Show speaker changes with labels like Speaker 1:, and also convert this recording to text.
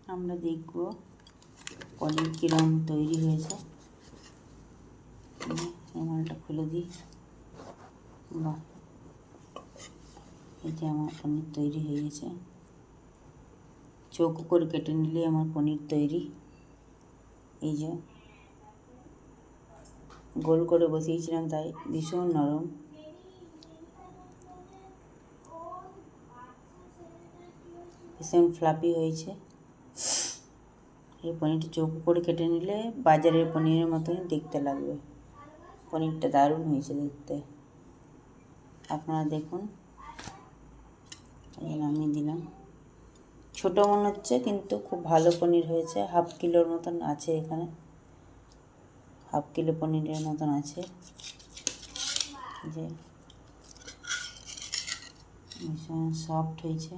Speaker 1: আমরা দেখব পনির কিরম তৈরি হয়েছে। এই মালটা খুলে দিই। বাহ, এই যে আমার পনির তৈরি হয়ে গেছে। চৌকো করে কেটে নিলে আমার পনির তৈরি। এই যে গোল করে বসিয়েছিলাম তাই ভীষণ নরম। ভীষণ ফ্লাফি হয়েছে। এই পনিরটা চৌকো করে কেটে নিলে বাজারের পনিরের মতনই দেখতে লাগবে। পনিরটা দারুণ হয়েছে দেখতে। আপনারা দেখুন, এই নামিয়ে দিলাম। ছোটো মনে হচ্ছে কিন্তু খুব ভালো পনির হয়েছে। হাফ কিলোর মতন আছে এখানে, হাফ কিলো পনিরের মতন আছে। যে ভীষণ সফট হয়েছে।